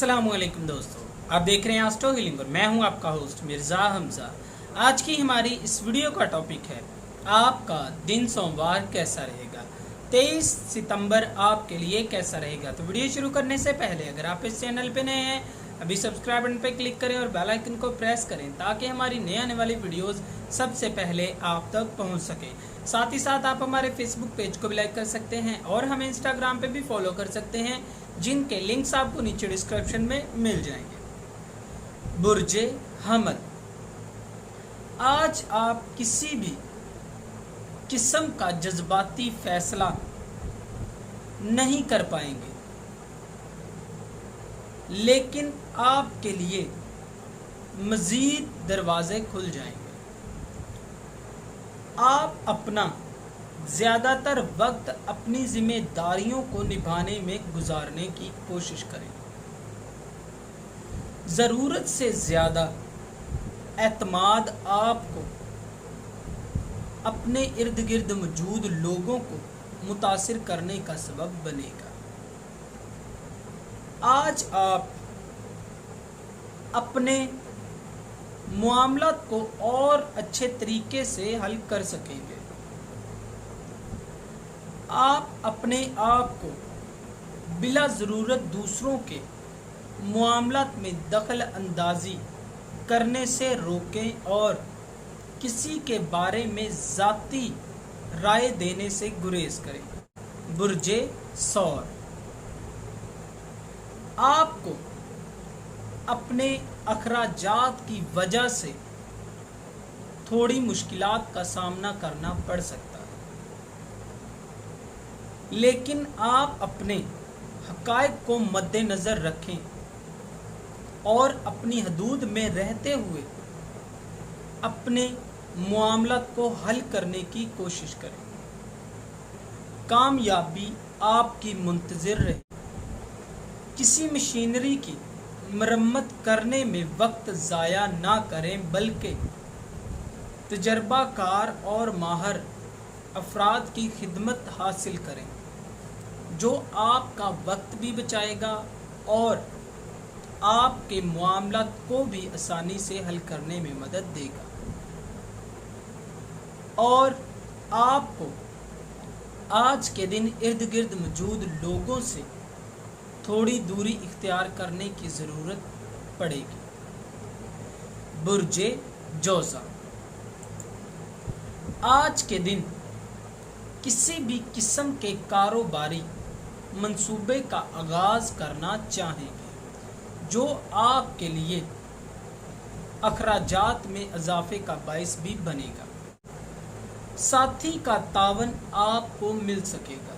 अस्सलामुअलैकुम दोस्तों, आप देख रहे हैं एस्ट्रो हीलिंग और मैं हूं आपका होस्ट मिर्ज़ा हमजा। आज की हमारी इस वीडियो का टॉपिक है आपका दिन सोमवार कैसा रहेगा। 23 सितंबर आपके लिए कैसा रहेगा। तो वीडियो शुरू करने से पहले अगर आप इस चैनल पे नए हैं अभी सब्सक्राइब बटन पे क्लिक करें और बेल आइकन को प्रेस करें ताकि हमारी नए आने वाली वीडियोस सबसे पहले आप तक पहुंच सके। साथ ही साथ आप हमारे फेसबुक पेज को भी लाइक कर सकते हैं और हमें इंस्टाग्राम पे भी फॉलो कर सकते हैं, जिनके लिंक्स आपको नीचे डिस्क्रिप्शन में मिल जाएंगे। बुर्जे हमल, आज आप किसी भी किस्म का जज्बाती फैसला नहीं कर पाएंगे, लेकिन आपके लिए मजीद दरवाजे खुल जाएंगे। आप अपना ज़्यादातर वक्त अपनी जिम्मेदारियों को निभाने में गुजारने की कोशिश करें। ज़रूरत से ज़्यादा एतमाद आपको अपने इर्द गिर्द मौजूद लोगों को मुतासिर करने का सबब बनेगा। आज आप अपने मामलात को और अच्छे तरीके से हल कर सकेंगे। आप अपने आप को बिला ज़रूरत दूसरों के मामलात में दखल अंदाजी करने से रोकें और किसी के बारे में ज़ाती राय देने से गुरेज करें। बुर्जे सौर, आपको अपने अखराजात की वजह से थोड़ी मुश्किलात का सामना करना पड़ सकता है, लेकिन आप अपने हक़ाइक़ को मद्देनज़र रखें और अपनी हदूद में रहते हुए अपने मामलात को हल करने की कोशिश करें। कामयाबी आपकी मुंतज़िर रहे। किसी मशीनरी की मरम्मत करने में वक्त ज़ाया ना करें, बल्कि तजर्बाकार और माहिर अफराद की खिदमत हासिल करें, जो आपका वक्त भी बचाएगा और आपके मामलात को भी आसानी से हल करने में मदद देगा। और आपको आज के दिन इर्द गिर्द मौजूद लोगों से थोड़ी दूरी इख्तियार करने की ज़रूरत पड़ेगी। बुर्जे जोज़ा, आज के दिन किसी भी किस्म के कारोबारी मंसूबे का आगाज़ करना चाहेंगे, जो आपके लिए अखराजात में इजाफे का बाइस भी बनेगा। साथी का तावन आपको मिल सकेगा,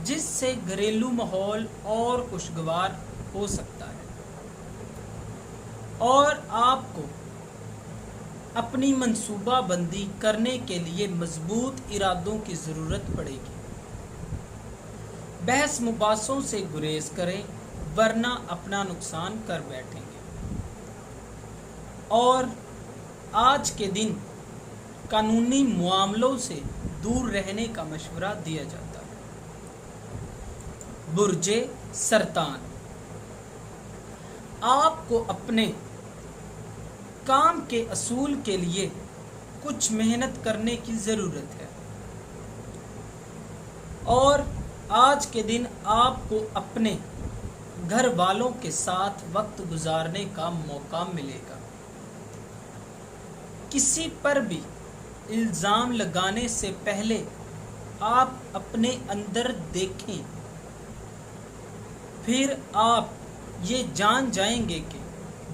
जिससे घरेलू माहौल और खुशगवार हो सकता है और आपको अपनी मंसूबा बंदी करने के लिए मजबूत इरादों की ज़रूरत पड़ेगी। बहस मुबासों से गुरेज करें, वरना अपना नुकसान कर बैठेंगे। और आज के दिन कानूनी मामलों से दूर रहने का मशवरा दिया जाता है। बुर्जे सरतान, आपको अपने काम के असूल के लिए कुछ मेहनत करने की ज़रूरत है और आज के दिन आपको अपने घर वालों के साथ वक्त गुजारने का मौका मिलेगा। किसी पर भी इल्ज़ाम लगाने से पहले आप अपने अंदर देखें, फिर आप ये जान जाएंगे कि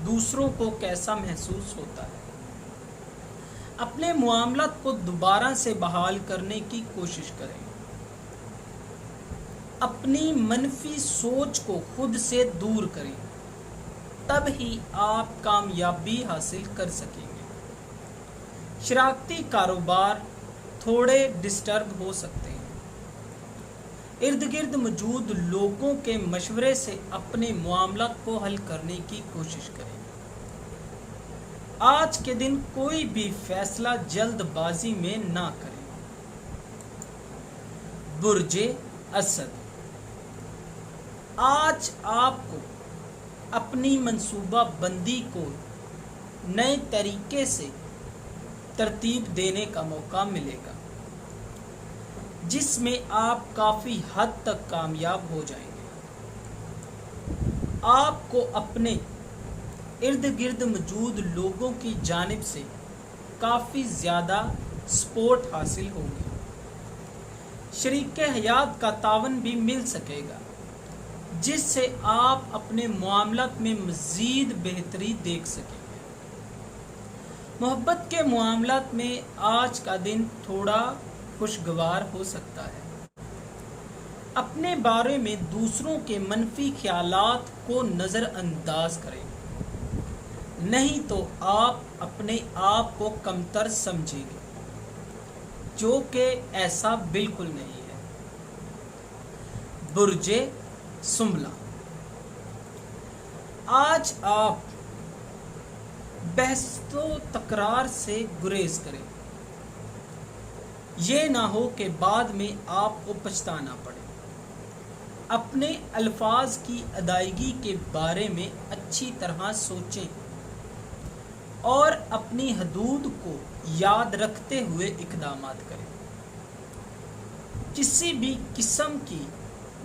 दूसरों को कैसा महसूस होता है। अपने मामलात को दोबारा से बहाल करने की कोशिश करें। अपनी मनफी सोच को खुद से दूर करें, तब ही आप कामयाबी हासिल कर सकेंगे। शरारती कारोबार थोड़े डिस्टर्ब हो सकते हैं। इर्द गिर्द मौजूद लोगों के मशवरे से अपने मामलात को हल करने की कोशिश करें। आज के दिन कोई भी फैसला जल्दबाजी में ना करें। बुर्जे असद, आज आपको अपनी मंसूबा बंदी को नए तरीके से तरतीब देने का मौका मिलेगा, जिसमें आप काफ़ी हद तक कामयाब हो जाएंगे। आपको अपने इर्द गिर्द मौजूद लोगों की जानिब से काफ़ी ज़्यादा सपोर्ट हासिल होगी। शरीक हयात का तावन भी मिल सकेगा, जिससे आप अपने मामलात में मज़ीद बेहतरी देख सकेंगे। मोहब्बत के मामलात में आज का दिन थोड़ा खुशगवार हो सकता है। अपने बारे में दूसरों के मनफी ख्यालात को नज़रअंदाज करें, नहीं तो आप अपने आप को कमतर समझेंगे, जो कि ऐसा बिल्कुल नहीं है। बुर्जे सुमला, आज आप बहसो तकरार से गुरेज करें। ये ना हो कि बाद में आपको पछताना पड़े। अपने अल्फाज की अदायगी के बारे में अच्छी तरह सोचें और अपनी हदूद को याद रखते हुए इक़दामात करें। किसी भी किस्म की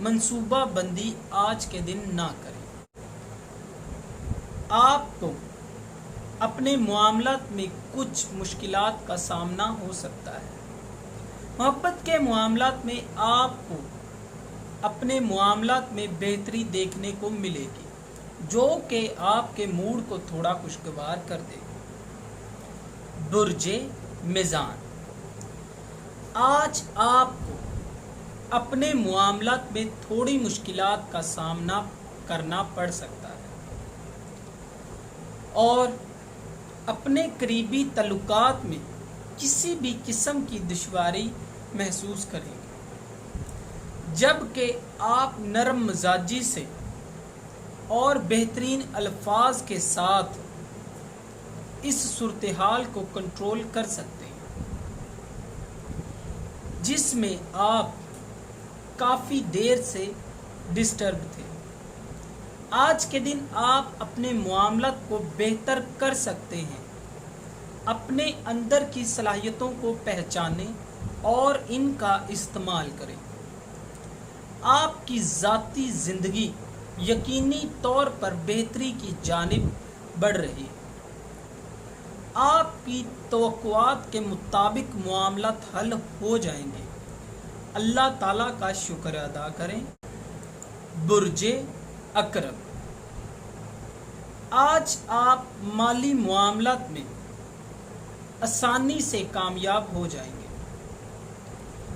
मंसूबा बंदी आज के दिन ना करें। आपको अपने मामलात में कुछ मुश्किलात का सामना हो सकता है। मोहब्बत के मामलात में आपको अपने मामलात में बेहतरी देखने को मिलेगी, जो कि आपके मूड को थोड़ा खुशगवार कर देगी। बुर्जे मीज़ान, आज आपको अपने मामलात में थोड़ी मुश्किलात का सामना करना पड़ सकता है और अपने करीबी तल्लुकात में किसी भी किस्म की दुश्वारी महसूस करेंगे, जबकि आप नरम मिजाजी से और बेहतरीन अल्फाज के साथ इस सूरत हाल को कंट्रोल कर सकते हैं, जिसमें आप काफ़ी देर से डिस्टर्ब थे। आज के दिन आप अपने मामलात को बेहतर कर सकते हैं। अपने अंदर की सलाहियतों को पहचानें और इनका इस्तेमाल करें। आपकी ज़ाती ज़िंदगी यकीनी तौर पर बेहतरी की जानिब बढ़ रही है। आपकी तवक्कुआत के मुताबिक मामलात हल हो जाएंगे। अल्लाह ताला का शुक्र अदा करें। बुर्जे अकरम, आज आप माली मामलात में आसानी से कामयाब हो जाएंगे।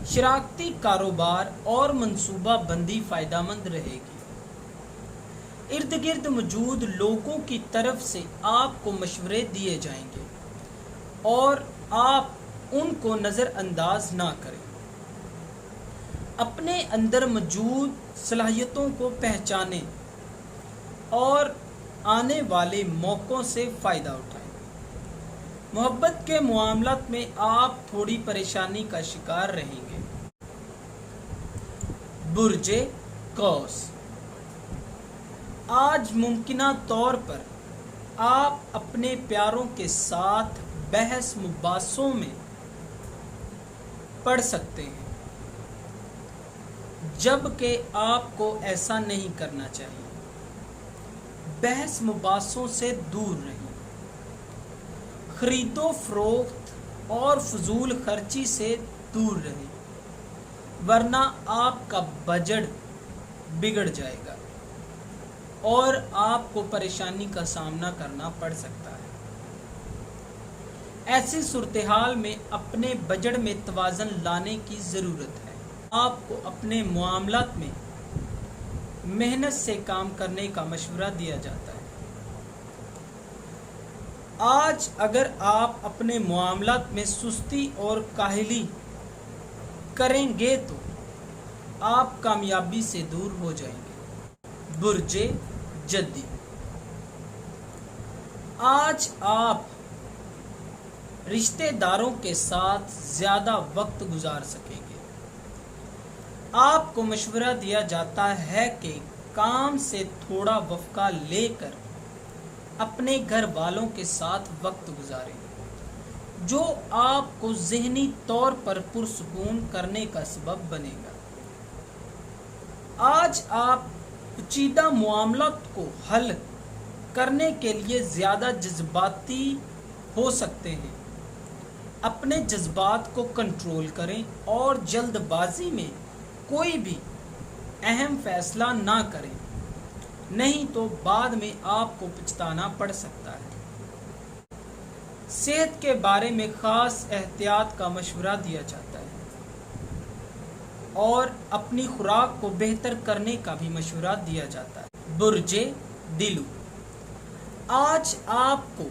शराकती कारोबार और मंसूबा बंदी फ़ायदेमंद रहेगी। इर्द गिर्द मौजूद लोगों की तरफ से आपको मशवरे दिए जाएंगे और आप उनको नज़रअंदाज ना करें। अपने अंदर मौजूद सलाहियतों को पहचानें और आने वाले मौक़ों से फ़ायदा उठाएं। मोहब्बत के मामलात में आप थोड़ी परेशानी का शिकार रहेंगे। बुर्जे कौस, आज मुमकिना तौर पर आप अपने प्यारों के साथ बहस मुबासों में पड़ सकते हैं, जबकि आपको ऐसा नहीं करना चाहिए। बहस मुबासों से दूर रहें। खरीदो फरोख्त और फजूल खर्ची से दूर रहें, वरना आपका बजट बिगड़ जाएगा और आपको परेशानी का सामना करना पड़ सकता है। ऐसी सूरत हाल में अपने बजट में तवाज़न लाने की ज़रूरत है। आपको अपने मामलात में मेहनत से काम करने का मशवरा दिया जाता है। आज अगर आप अपने मामलात में सुस्ती और काहली करेंगे तो आप कामयाबी से दूर हो जाएंगे। बुर्जे जद्दी, आज आप रिश्तेदारों के साथ ज़्यादा वक्त गुजार सकेंगे। आपको मशवरा दिया जाता है कि काम से थोड़ा वफ़ा लेकर अपने घर वालों के साथ वक्त गुजारें, जो आपको ज़हनी तौर पर पुरसुकून करने का सबब बनेगा। आज आप पेचीदा मामलात को हल करने के लिए ज़्यादा जज्बाती हो सकते हैं। अपने जज्बात को कंट्रोल करें और जल्दबाजी में कोई भी अहम फैसला ना करें, नहीं तो बाद में आपको पछताना पड़ सकता है। सेहत के बारे में ख़ास एहतियात का मशवरा दिया जाता है और अपनी खुराक को बेहतर करने का भी मशवरा दिया जाता है। बुर्जे दिलू, आज आपको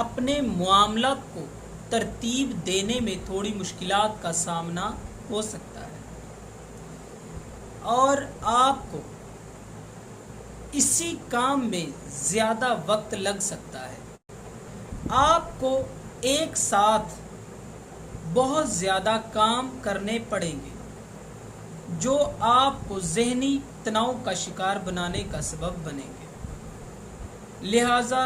अपने मामलात को तरतीब देने में थोड़ी मुश्किलात का सामना हो सकता है और आपको इसी काम में ज़्यादा वक्त लग सकता है। आपको एक साथ बहुत ज़्यादा काम करने पड़ेंगे, जो आपको ज़हनी तनाव का शिकार बनाने का सबब बनेंगे। लिहाजा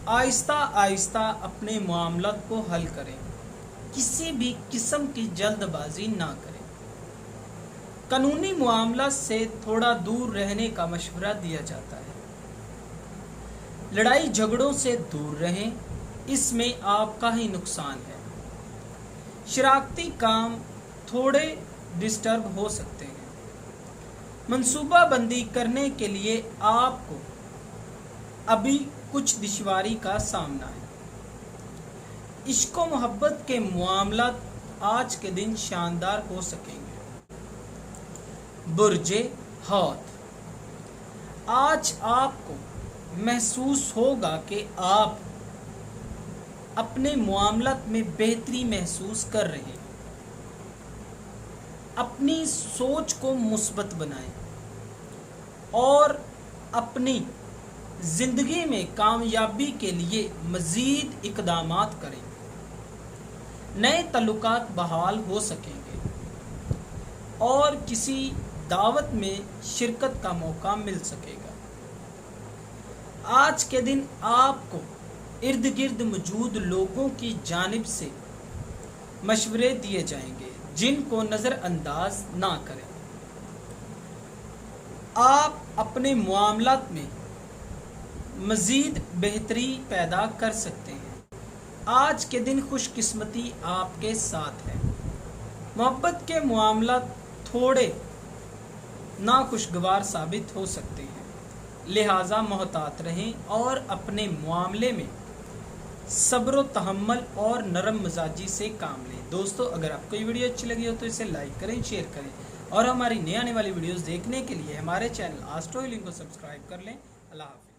आहिस्ता आहिस्ता अपने मामलात को हल करें, किसी भी किस्म की जल्दबाजी ना करें। कानूनी मामला से थोड़ा दूर रहने का मशवरा दिया जाता है। लड़ाई झगड़ों से दूर रहें, इसमें आपका ही नुकसान है। शरारती काम थोड़े डिस्टर्ब हो सकते हैं। मंसूबाबंदी करने के लिए आपको अभी कुछ दुश्वारी का सामना है। इश्क व मोहब्बत के मामलात आज के दिन शानदार हो सकेंगे। बुर्जे हौत, आज आपको महसूस होगा कि आप अपने मामलात में बेहतरी महसूस कर रहे हैं। अपनी सोच को मुस्बत बनाएं और अपनी ज़िंदगी में कामयाबी के लिए मज़ीद इक़दामात करें। नए तल्लुकात बहाल हो सकेंगे और किसी दावत में शिरकत का मौका मिल सकेगा। आज के दिन आपको इर्द गिर्द मौजूद लोगों की जानिब से मशवरे दिए जाएंगे, जिनको नज़रअंदाज ना करें। आप अपने मामलात में मज़ीद बेहतरी पैदा कर सकते हैं। आज के दिन खुशकिस्मती आपके साथ है। मोहब्बत के मामलात थोड़े नाखुशगवार साबित हो सकते हैं, लिहाजा मोहतात रहें और अपने मामले में सब्र तहम्मुल और नरम मिजाजी से काम लें। दोस्तों, अगर आपको ये वीडियो अच्छी लगी हो तो इसे लाइक करें, शेयर करें और हमारी नई आने वाली वीडियोस देखने के लिए हमारे चैनल एस्ट्रो हीलिंग को सब्सक्राइब कर लें। अल्लाह हाफ़िज़।